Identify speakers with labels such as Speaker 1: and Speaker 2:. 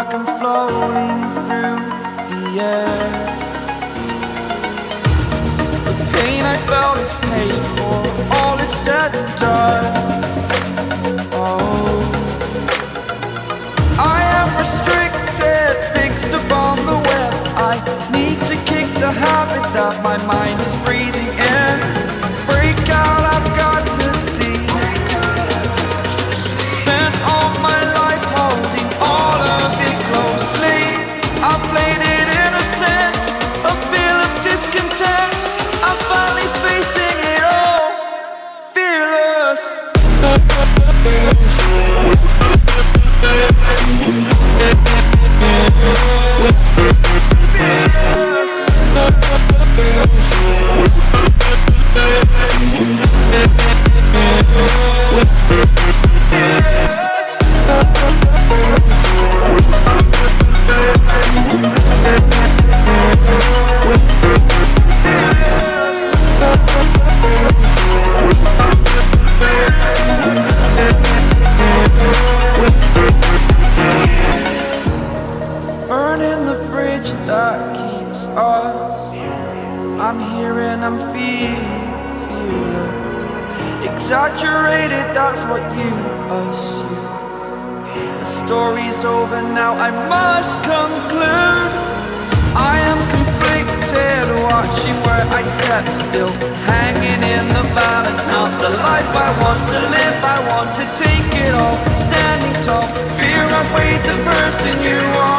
Speaker 1: like I'm floating through the air. The pain I felt is paid for, all is said and done. Oh, I am restricted, fixed upon the web. I need to kick the habit that my mind is breathing in. Break out, I've got to see. Spent all my life holding all of it closely. I played it innocent, a feel of discontent. I'm finally facing it all, fearless. Burning the bridge that keeps us. I'm here and I'm feeling fearless. Exaggerated, that's what you assume. The story's over now, I must conclude. I am conflicted, watching where I step still, hanging in the balance. Not the life I want to live, I want to take it all. Standing tall, fear I weighed the person you are.